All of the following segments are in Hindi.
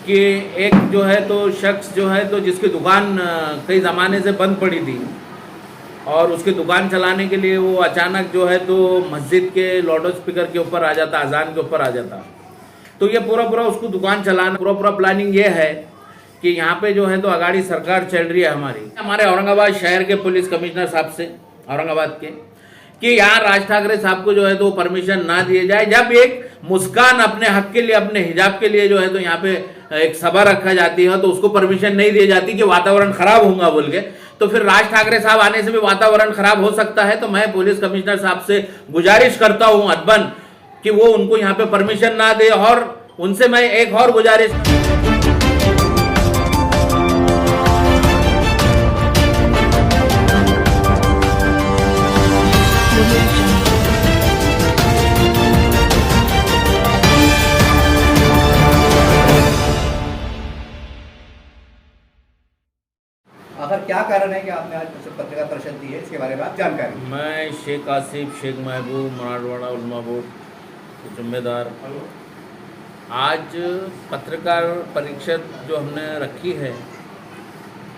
कि एक जो है तो शख्स जो है तो जिसकी दुकान कई ज़माने से बंद पड़ी थी और उसकी दुकान चलाने के लिए वो अचानक जो है तो मस्जिद के लाउड स्पीकर के ऊपर आ जाता, अजान के ऊपर आ जाता। तो ये पूरा उसको दुकान चलाना पूरा प्लानिंग ये है कि यहाँ पे जो है तो अगाड़ी सरकार चल रही है हमारे औरंगाबाद शहर के पुलिस कमिश्नर साहब से, औरंगाबाद के, कि यहाँ राज ठाकरे साहब को जो है तो परमिशन ना दिए जाए। जब एक मुस्कान अपने हक के लिए, अपने हिजाब के लिए जो है तो यहाँ पे एक सभा रखा जाती है तो उसको परमिशन नहीं दी जाती कि वातावरण खराब होगा बोल के, तो फिर राज ठाकरे साहब आने से भी वातावरण खराब हो सकता है। तो मैं पुलिस कमिश्नर साहब से गुजारिश करता हूँ अदबन कि वो उनको यहाँ पे परमिशन ना दे। और उनसे मैं एक और गुजारिश, आखिर क्या कारण है कि आपने आज पत्रकार परिषद दी है, इसके बारे में आप जानकारी। मैं शेख आसिफ शेख महबूब मराठवाड़ा उलमा बोर्ड के जिम्मेदार, आज पत्रकार परिषद जो हमने रखी है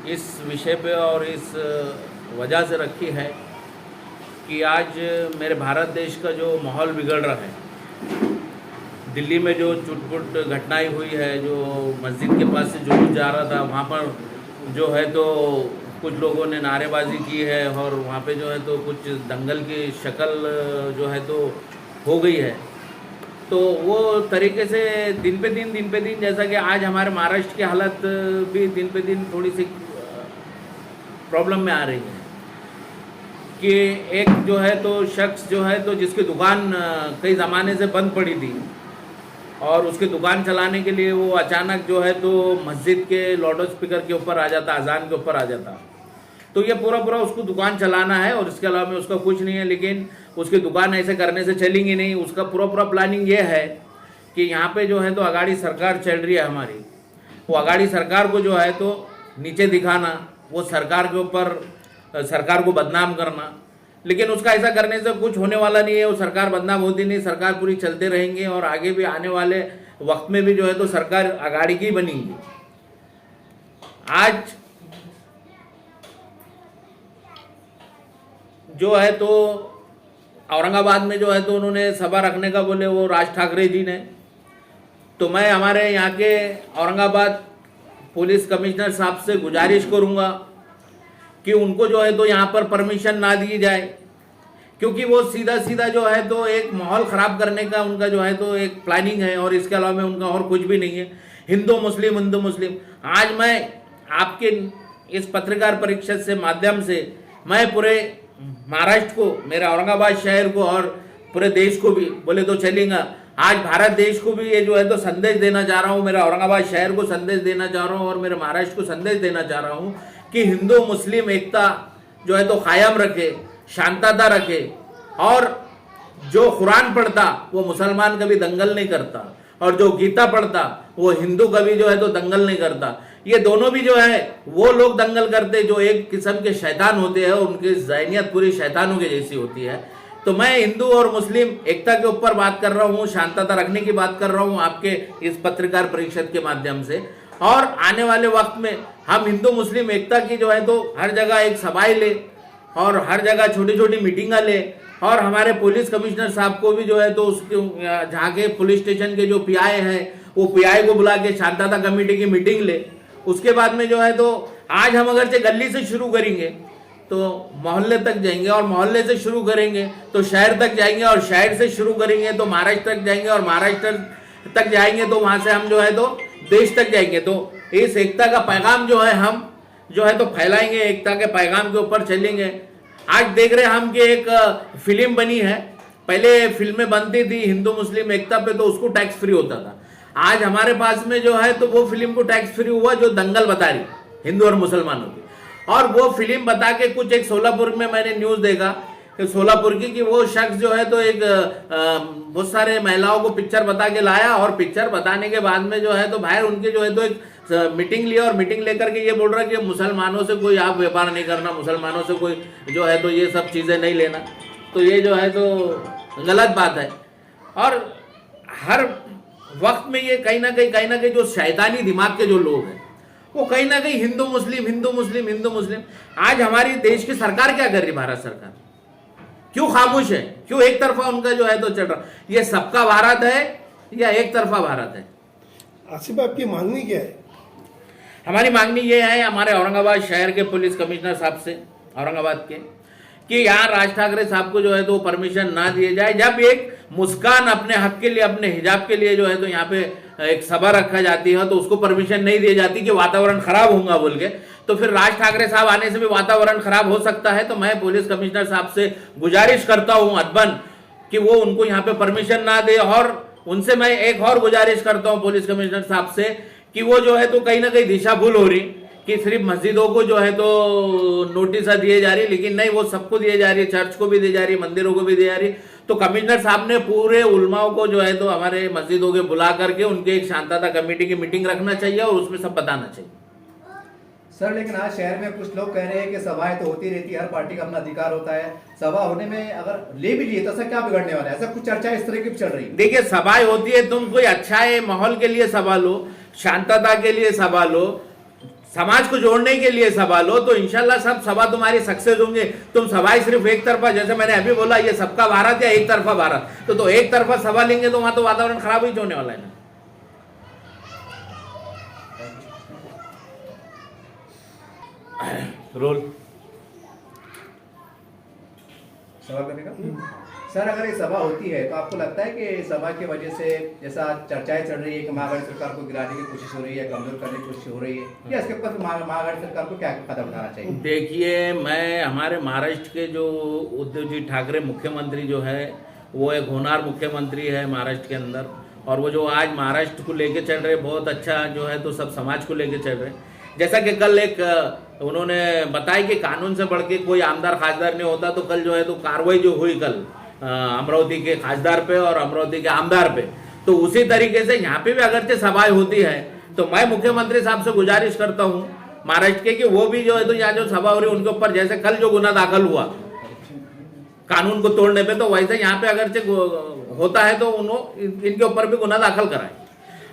इस विषय पे और इस वजह से रखी है कि आज मेरे भारत देश का जो माहौल बिगड़ रहा है, दिल्ली में जो चुटपुट घटनाएं हुई है, जो मस्जिद के पास से जुलूस जा रहा था वहाँ पर जो है तो कुछ लोगों ने नारेबाजी की है और वहाँ पे जो है तो कुछ दंगल की शक्ल जो है तो हो गई है। तो वो तरीके से दिन पे दिन जैसा कि आज हमारे महाराष्ट्र की हालत भी दिन पे दिन थोड़ी सी प्रॉब्लम में आ रही है कि एक जो है तो शख्स जो है तो जिसकी दुकान कई ज़माने से बंद पड़ी थी और उसकी दुकान चलाने के लिए वो अचानक जो है तो मस्जिद के लाउड स्पीकर के ऊपर आ जाता, अजान के ऊपर आ जाता। तो ये पूरा उसको दुकान चलाना है और इसके अलावा में उसका कुछ नहीं है। लेकिन उसकी दुकान ऐसे करने से चलेंगी नहीं। उसका पूरा प्लानिंग ये है कि यहाँ पे जो है तो अगाड़ी सरकार चल रही है हमारी, वो अगाड़ी सरकार को जो है तो नीचे दिखाना, वो सरकार के ऊपर सरकार को बदनाम करना। लेकिन उसका ऐसा करने से कुछ होने वाला नहीं है। वो सरकार बदनाम होती नहीं, सरकार पूरी चलते रहेंगे और आगे भी आने वाले वक्त में भी जो है तो सरकार अगाड़ी की बनेगी। आज जो है तो औरंगाबाद में जो है तो उन्होंने सभा रखने का बोले वो राज ठाकरे जी ने, तो मैं हमारे यहाँ के औरंगाबाद पुलिस कमिश्नर साहब से गुजारिश करूँगा कि उनको जो है तो यहाँ पर परमिशन ना दी जाए, क्योंकि वो सीधा जो है तो एक माहौल ख़राब करने का उनका जो है तो एक प्लानिंग है और इसके अलावा में उनका और कुछ भी नहीं है। हिंदू मुस्लिम। आज मैं आपके इस पत्रकार परिषद से माध्यम से मैं पूरे महाराष्ट्र को, मेरे औरंगाबाद शहर को और पूरे देश को भी बोले तो चलेगा, आज भारत देश को भी ये जो है तो संदेश देना चाह रहा हूँ, मेरे औरंगाबाद शहर को संदेश देना चाह रहा हूँ और मेरे महाराष्ट्र को संदेश देना चाह रहा हूँ कि हिंदू मुस्लिम एकता जो है तो कायम रखे, शांतता रखे। और जो कुरान पढ़ता वो मुसलमान कभी दंगल नहीं करता और जो गीता पढ़ता वो हिंदू कभी जो है तो दंगल नहीं करता। ये दोनों भी जो है वो लोग दंगल करते जो एक किस्म के शैतान होते हैं, उनकी ज़हनियत पूरी शैतानों के जैसी होती है। तो मैं हिंदू और मुस्लिम एकता के ऊपर बात कर रहा हूँ, शांतता रखने की बात कर रहा हूँ आपके इस पत्रकार परिषद के माध्यम से। और आने वाले वक्त में हम हिंदू मुस्लिम एकता की जो है तो हर जगह एक सभाएं ले और हर जगह छोटी मीटिंगा ले और हमारे पुलिस कमिश्नर साहब को भी जो है तो उसके जहाँ के पुलिस स्टेशन के जो पीआई हैं वो पीआई को बुला के शांतता कमेटी की मीटिंग ले। उसके बाद में जो है तो आज हम अगर से गली से शुरू करेंगे तो मोहल्ले तक जाएंगे और मोहल्ले से शुरू करेंगे तो शहर तक जाएंगे और शहर से शुरू करेंगे तो महाराष्ट्र तक जाएंगे और महाराष्ट्र तक जाएंगे तो वहाँ से हम जो है तो देश तक जाएंगे। तो इस एकता का पैगाम जो है हम जो है तो फैलाएंगे, एकता के पैगाम के ऊपर चलेंगे। आज देख रहे हम कि एक फिल्म बनी है, पहले फिल्में बनती थी हिंदू मुस्लिम एकता पे तो उसको टैक्स फ्री होता था। आज हमारे पास में जो है तो वो फिल्म को टैक्स फ्री हुआ जो दंगल बता रही हिंदू और मुसलमानों की। और वो फिल्म बता के कुछ एक सोलापुर में मैंने न्यूज़ देखा कि सोलापुर की कि वो शख्स जो है तो एक बहुत सारे महिलाओं को पिक्चर बता के लाया और पिक्चर बताने के बाद में जो है तो बाहर उनके जो है तो एक मीटिंग लिया और मीटिंग लेकर के ये बोल रहा कि मुसलमानों से कोई आप व्यापार नहीं करना, मुसलमानों से कोई जो है तो ये सब चीज़ें नहीं लेना। तो ये जो है तो गलत बात है। और हर वक्त में ये कहीं ना कहीं जो शैतानी दिमाग के जो लोग हैं वो कहीं ना कहीं हिंदू मुस्लिम हिंदू मुस्लिम हिंदू मुस्लिम। आज हमारी देश की सरकार क्या कर रही, भारत सरकार क्यों खामोश है, क्यों एक तरफा उनका जो है तो चल रहा? ये सबका भारत है या एक तरफा भारत है? आसिफ, आपकी मांगनी क्या है? हमारी मांगनी ये है हमारे औरंगाबाद शहर के पुलिस कमिश्नर साहब से, औरंगाबाद के, कि यहाँ राज ठाकरे साहब को जो है तो परमिशन ना दिए जाए। जब एक मुस्कान अपने हक के लिए, अपने हिजाब के लिए जो है तो यहाँ पे एक सभा रखा जाती है तो उसको परमिशन नहीं दी जाती कि वातावरण खराब होगा बोल के, तो फिर राज ठाकरे साहब आने से भी वातावरण खराब हो सकता है। तो मैं पुलिस कमिश्नर साहब से गुजारिश करता हूं अदबन कि वो उनको यहाँ पे परमिशन ना दे। और उनसे मैं एक और गुजारिश करता हूं पुलिस कमिश्नर साहब से कि वो जो है तो कहीं ना कहीं दिशा भूल हो रही कि सिर्फ मस्जिदों को जो है तो नोटिस दिए जा रही, लेकिन नहीं, वो सबको दिए जा रही है, चर्च को भी दी जा रही है, मंदिरों को भी दी जा रही। तो कमिश्नर साहब ने पूरे उलमाओं को जो है तो हमारे मस्जिदों के बुला करके उनके एक शांतता कमेटी की मीटिंग रखना चाहिए और उसमें सब बताना चाहिए। सर, लेकिन आज शहर में कुछ लोग कह रहे हैं कि सभाएं तो होती रहती है, हर पार्टी का अपना अधिकार होता है, सभा होने में अगर ले भी लिए तो ऐसा क्या बिगड़ने वाला है? ऐसा कुछ चर्चा इस तरह की चल रही है। देखिए, सभाएं होती है, तुम कोई अच्छा है माहौल के लिए सभा लो, शांतता के लिए सभा लो, समाज को जोड़ने के लिए सभा लो, तो इंशाल्लाह सब सभा तुम्हारी सक्सेस होंगे। तुम सभाएं सिर्फ एक तरफा, जैसे मैंने अभी बोला ये सबका भारत या एक तरफा भारत, तो एक तरफा सभा लेंगे तो वहां तो वातावरण खराब ही होने वाला है ना। रोल सभा करने का। सर, अगर ये सभा होती है तो आपको लगता है कि सभा की वजह से जैसा चर्चाएं चल रही है कि महागठबंधन सरकार को गिराने की कोशिश हो रही है, कमजोर करने की कोशिश हो रही है, या इसके ऊपर महागठबंधन सरकार को क्या कदम उठाना चाहिए? देखिए, मैं हमारे महाराष्ट्र के जो उद्धव जी ठाकरे मुख्यमंत्री जो है वो एक होनहार मुख्यमंत्री है महाराष्ट्र के अंदर, और वो जो आज महाराष्ट्र को लेके चल रहे बहुत अच्छा जो है तो सब समाज को लेके चल रहे। जैसा कि कल एक उन्होंने बताया कि कानून से बढ़ के कोई आमदार खासदार नहीं होता, तो कल जो है तो कार्रवाई जो हुई कल अमरावती के खासदार पे और अमरावती के आमदार पे, तो उसी तरीके से यहाँ पे भी अगरचे सभाएं होती है तो मैं मुख्यमंत्री साहब से गुजारिश करता हूँ महाराष्ट्र के कि वो भी जो है तो यहाँ जो सभा हो रही है उनके ऊपर, जैसे कल जो गुना दाखिल हुआ कानून को तोड़ने पे, तो वैसे यहाँ पे अगरचे होता है तो इनके ऊपर भी गुना दाखिल कराए।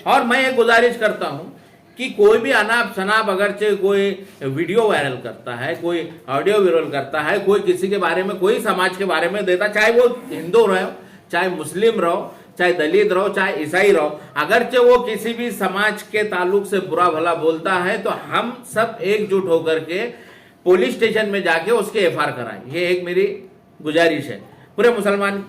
और मैं ये गुजारिश करता हूँ कि कोई भी अनाप शनाप अगरचे कोई वीडियो वायरल करता है, कोई ऑडियो वायरल करता है, कोई किसी के बारे में, कोई समाज के बारे में देता, चाहे वो हिंदू रहो, चाहे मुस्लिम रहो, चाहे दलित रहो, चाहे ईसाई रहो, अगरचे वो किसी भी समाज के ताल्लुक से बुरा भला बोलता है तो हम सब एकजुट होकर के पुलिस स्टेशन में जाके उसके FIR कराएं। ये एक मेरी गुजारिश है पूरे मुसलमान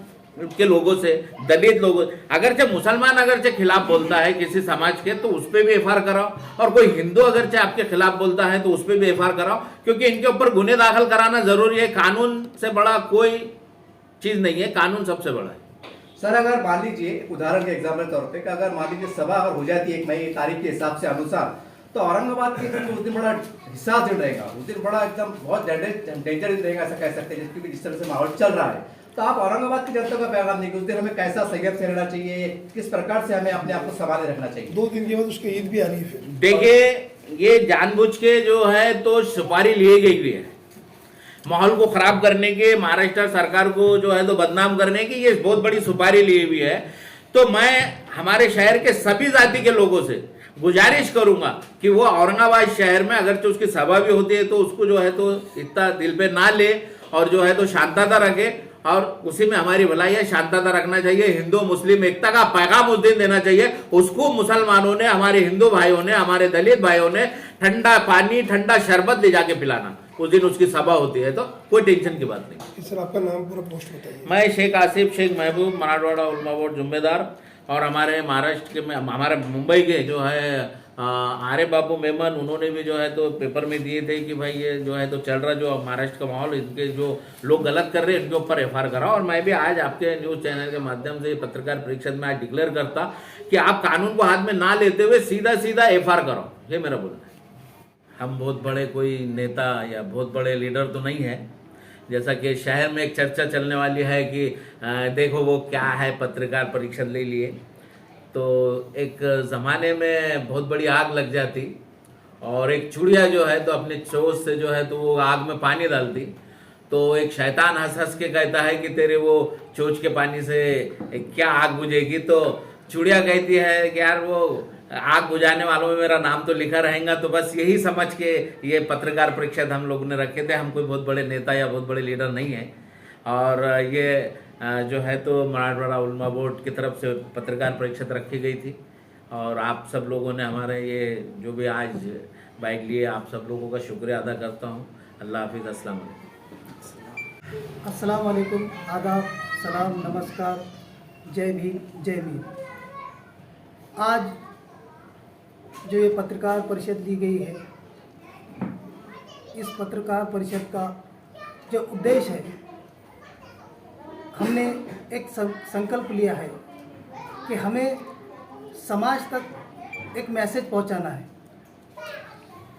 के लोगों से, दलित लोगों, अगरचे मुसलमान अगरचे खिलाफ बोलता है किसी समाज के तो उस पर भी FIR कराओ, और कोई हिंदू अगरचे आपके खिलाफ बोलता है तो उस पर भी FIR कराओ, क्योंकि इनके ऊपर गुने दाखिल कराना जरूरी है। कानून से बड़ा कोई चीज नहीं है, कानून सबसे बड़ा है। सर, अगर मान लीजिए उदाहरण के एग्जाम्पल के तौर पे कि अगर मान लीजिए सभा अगर हो जाती है 1 मई तारीख के हिसाब से अनुसार, तो औरंगाबाद के उस दिन बड़ा हिस्सा दिन रहेगा, उस दिन बड़ा एकदम बहुत डेंजर रहेगा, ऐसा कह सकते हैं, क्योंकि जिस तरह से माहौल चल रहा है। तो आप औरंगाबाद की जनता का पैगाम देंगे उस दिन हमें कैसा संयम से रहना चाहिए, किस प्रकार से हमें अपने आप को संभाले रखना चाहिए? 2 दिन के बाद उसकी ईद भी आ रही है। फिर देखिए, ये जानबूझ के जो है तो सुपारी लिए गई हुई है माहौल को खराब करने के, महाराष्ट्र सरकार को जो है तो बदनाम करने की, ये बहुत बड़ी सुपारी ली हुई है। तो मैं हमारे शहर के सभी जाति के लोगों से गुजारिश करूंगा कि वो औरंगाबाद शहर में अगर तो उसकी सभा भी होती है तो उसको जो है तो इतना दिल पे ना ले, और जो है तो शांतता रखे, और उसी में हमारी भलाई है, शांतता रखना चाहिए। हिंदू मुस्लिम एकता का पैगाम उस दिन देना चाहिए। उसको मुसलमानों ने, हमारे हिंदू भाइयों ने, हमारे दलित भाइयों ने ठंडा पानी, ठंडा शरबत ले जाके पिलाना उस दिन उसकी सभा होती है, तो कोई टेंशन की बात नहीं। सर, आपका नाम पूरा पोस्ट बताइए। मैं शेख आसिफ शेख महबूब, मराठवाड़ा उलमा बोर्ड जुम्मेदार, और हमारे महाराष्ट्र के में, हमारे मुंबई के जो है आरे बाबू मेमन, उन्होंने भी जो है तो पेपर में दिए थे कि भाई ये जो है तो चल रहा जो महाराष्ट्र का माहौल, इनके जो लोग गलत कर रहे हैं इनके ऊपर FIR कराओ। और मैं भी आज आपके न्यूज़ चैनल के माध्यम से पत्रकार परिषद में आज डिक्लेयर करता कि आप कानून को हाथ में ना लेते हुए सीधा सीधा FIR करो, ये मेरा बोलना है। हम बहुत बड़े कोई नेता या बहुत बड़े लीडर तो नहीं है, जैसा कि शहर में एक चर्चा चलने वाली है कि देखो वो क्या है, पत्रकार परिषद ले लिए, तो एक ज़माने में बहुत बड़ी आग लग जाती और एक चुड़िया जो है तो अपने चोंच से जो है तो वो आग में पानी डालती, तो एक शैतान हंस हंस के कहता है कि तेरे वो चोंच के पानी से क्या आग बुझेगी। तो चूड़िया कहती है कि यार वो आग बुझाने वालों में मेरा नाम तो लिखा रहेगा। तो बस यही समझ के ये पत्रकार परिषद हम लोग ने रखे थे। हम कोई बहुत बड़े नेता या बहुत बड़े लीडर नहीं हैं। और ये जो है तो मराठवाड़ा उलमा बोर्ड की तरफ से पत्रकार परिषद रखी गई थी। और आप सब लोगों ने हमारे ये जो भी आज बाइक लिए, आप सब लोगों का शुक्रिया अदा करता हूँ। अल्लाह हाफिज़, अस्सलाम वालेकुम। अस्सलाम वालेकुम, आदाब, सलाम, नमस्कार, जय भीम, जय भीम। आज जो ये पत्रकार परिषद ली गई है, इस पत्रकार परिषद का जो उद्देश्य है, हमने एक संकल्प लिया है कि हमें समाज तक एक मैसेज पहुंचाना है।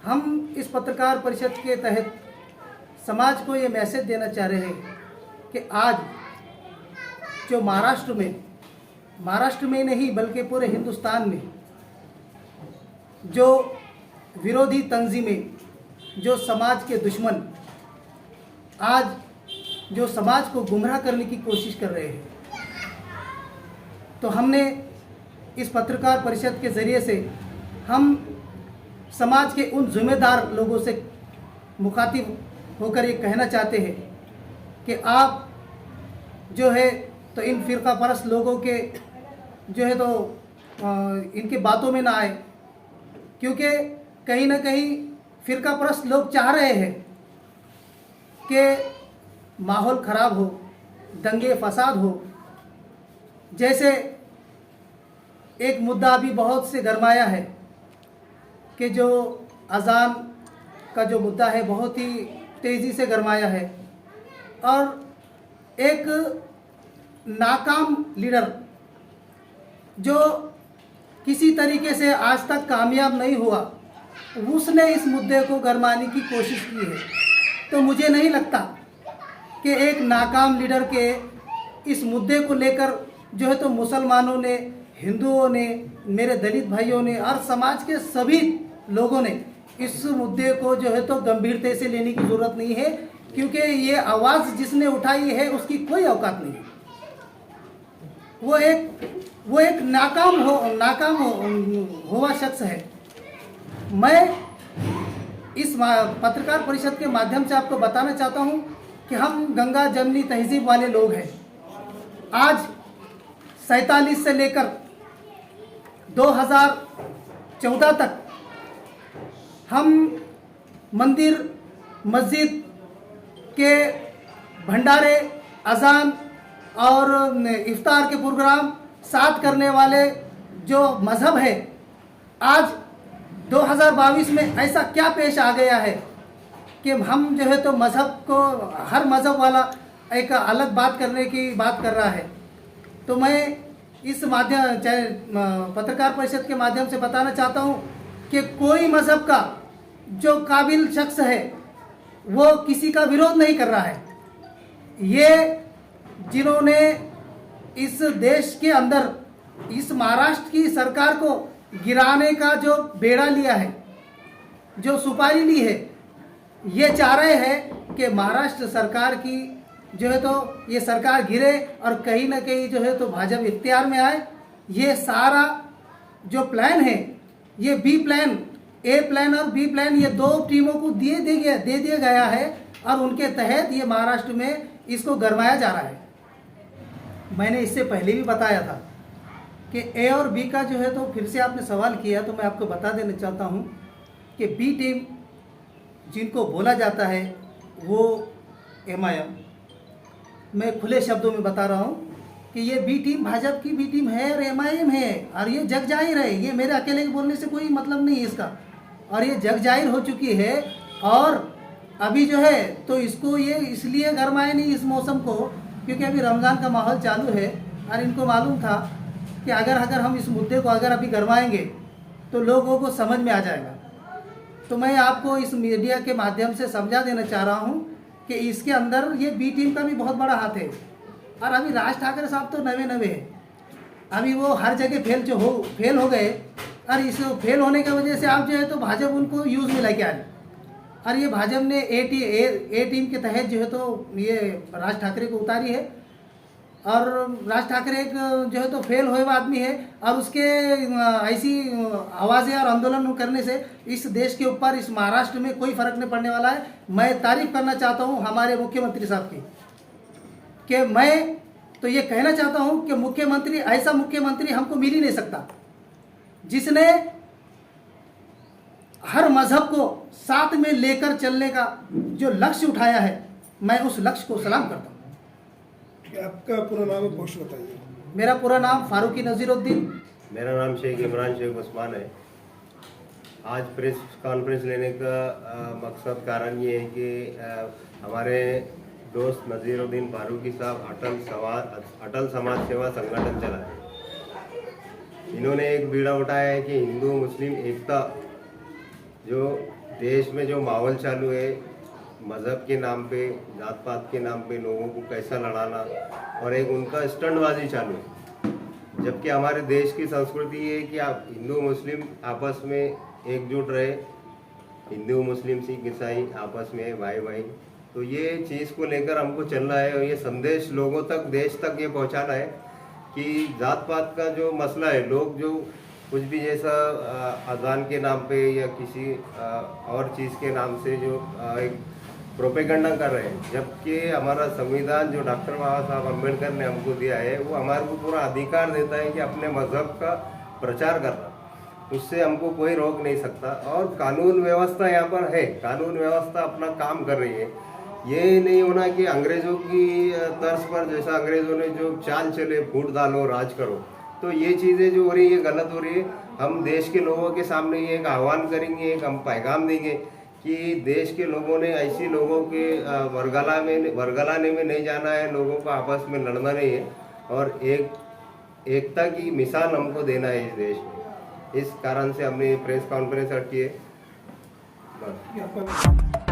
हम इस पत्रकार परिषद के तहत समाज को ये मैसेज देना चाह रहे हैं कि आज जो महाराष्ट्र में नहीं बल्कि पूरे हिंदुस्तान में जो विरोधी तंजीमें, जो समाज के दुश्मन आज जो समाज को गुमराह करने की कोशिश कर रहे हैं, तो हमने इस पत्रकार परिषद के ज़रिए से हम समाज के उन जिम्मेदार लोगों से मुखातिब होकर ये कहना चाहते हैं कि आप जो है तो इन फ़िरका परस्त लोगों के जो है तो इनकी बातों में ना आए, क्योंकि कहीं ना कहीं फ़िरका परस्त लोग चाह रहे हैं कि माहौल ख़राब हो, दंगे फसाद हो। जैसे एक मुद्दा अभी बहुत से गरमाया है कि जो अज़ान का जो मुद्दा है बहुत ही तेज़ी से गरमाया है, और एक नाकाम लीडर जो किसी तरीके से आज तक कामयाब नहीं हुआ, उसने इस मुद्दे को गरमाने की कोशिश की है। तो मुझे नहीं लगता कि एक नाकाम लीडर के इस मुद्दे को लेकर जो है तो मुसलमानों ने, हिंदुओं ने, मेरे दलित भाइयों ने और समाज के सभी लोगों ने इस मुद्दे को जो है तो गंभीरता से लेने की ज़रूरत नहीं है, क्योंकि ये आवाज़ जिसने उठाई है उसकी कोई औकात नहीं है। वो एक नाकाम हुआ शख्स है। मैं इस पत्रकार परिषद के माध्यम से आपको बताना चाहता हूँ कि हम गंगा जमनी तहजीब वाले लोग हैं। आज 47 से लेकर 2014 तक हम मंदिर मस्जिद के भंडारे, अजान और इफ्तार के प्रोग्राम साथ करने वाले जो मज़हब है, आज 2022 में ऐसा क्या पेश आ गया है कि हम जो है तो मज़हब को, हर मज़हब वाला एक अलग बात करने की बात कर रहा है। तो मैं इस माध्यम पत्रकार परिषद के माध्यम से बताना चाहता हूँ कि कोई मज़हब का जो काबिल शख्स है वो किसी का विरोध नहीं कर रहा है। ये जिन्होंने इस देश के अंदर इस महाराष्ट्र की सरकार को गिराने का जो बेड़ा लिया है, जो सुपारी ली है, ये चाह रहे हैं कि महाराष्ट्र सरकार की जो है तो ये सरकार गिरे और कहीं ना कहीं जो है तो भाजपा इख्तियार में आए। ये सारा जो प्लान है, ये बी प्लान, ए प्लान और बी प्लान, ये दो टीमों को दे दिया गया है और उनके तहत ये महाराष्ट्र में इसको गरमाया जा रहा है। मैंने इससे पहले भी बताया था कि ए और बी का जो है तो फिर से आपने सवाल किया, तो मैं आपको बता देना चाहता हूँ कि बी टीम जिनको बोला जाता है वो MIM, मैं खुले शब्दों में बता रहा हूँ कि ये बी टीम भाजपा की बी टीम है और MIM है, और ये जग जाहिर है। ये मेरे अकेले के बोलने से कोई मतलब नहीं है इसका, और ये जग जाहिर हो चुकी है। और अभी जो है तो इसको ये इसलिए गरमाए नहीं इस मौसम को, क्योंकि अभी रमज़ान का माहौल चालू है और इनको मालूम था कि अगर हम इस मुद्दे को अगर अभी गरमाएंगे तो लोगों को समझ में आ जाएगा। तो मैं आपको इस मीडिया के माध्यम से समझा देना चाह रहा हूँ कि इसके अंदर ये बी टीम का भी बहुत बड़ा हाथ है। और अभी राज ठाकरे साहब तो नवे हैं, अभी वो हर जगह फेल हो गए, और इस फेल होने की वजह से आप जो है तो भाजपा उनको यूज़ में लेके आ रही, और ये भाजपा ने ए टीम के तहत जो है तो ये राज ठाकरे को उतारी है। और राज ठाकरे एक जो है तो फेल हुए हुआ आदमी है, और उसके ऐसी आवाज़ें और आंदोलन करने से इस देश के ऊपर, इस महाराष्ट्र में कोई फर्क नहीं पड़ने वाला है। मैं तारीफ करना चाहता हूँ हमारे मुख्यमंत्री साहब की, कि मैं तो ये कहना चाहता हूँ कि मुख्यमंत्री, ऐसा मुख्यमंत्री हमको मिल ही नहीं सकता जिसने हर मजहब को साथ में लेकर चलने का जो लक्ष्य उठाया है। मैं उस लक्ष्य को सलाम करता हूँ। आपका पूरा नाम और पोस्ट बताइए। मेरा पूरा नाम फारूकी नज़ीरुद्दीन। मेरा नाम शेख इमरान शेख उस्मान है। आज प्रेस कॉन्फ्रेंस लेने का मकसद कारण ये है कि हमारे दोस्त नज़ीरुद्दीन फारूकी साहब अटल समाज सेवा संगठन चलाए। इन्होंने एक बीड़ा उठाया है कि हिंदू मुस्लिम एकता, जो देश में जो माहौल चालू है, मज़हब के नाम पे, जात पात के नाम पे लोगों को कैसा लड़ाना, और एक उनका स्टंटबाजी चालू है। जबकि हमारे देश की संस्कृति है कि आप हिंदू मुस्लिम आपस में एकजुट रहे, हिंदू मुस्लिम सिख ईसाई आपस में भाई भाई। तो ये चीज़ को लेकर हमको चलना है और ये संदेश लोगों तक, देश तक ये पहुंचाना है कि जात पात का जो मसला है, लोग जो कुछ भी जैसा अजान के नाम पे या किसी और चीज़ के नाम से जो एक प्रोपेगेंडा कर रहे हैं, जबकि हमारा संविधान जो डॉक्टर बाबा साहब अम्बेडकर ने हमको दिया है, वो हमारे को पूरा अधिकार देता है कि अपने मज़हब का प्रचार करना, उससे हमको कोई रोक नहीं सकता। और कानून व्यवस्था यहाँ पर है, कानून व्यवस्था अपना काम कर रही है। ये नहीं होना कि अंग्रेज़ों की तर्ज पर, जैसा अंग्रेज़ों ने जो चाल चले, फूट डालो राज करो, तो ये चीज़ें जो हो रही है गलत हो रही है। हम देश के लोगों के सामने ये एक आह्वान करेंगे, एक हम पैगाम देंगे कि देश के लोगों ने ऐसी लोगों के वर्गलाने में नहीं जाना है, लोगों को आपस में लड़ना नहीं है, और एकता की मिसाल हमको देना है इस देश में। इस कारण से हमने प्रेस कॉन्फ्रेंस रखी है। बस।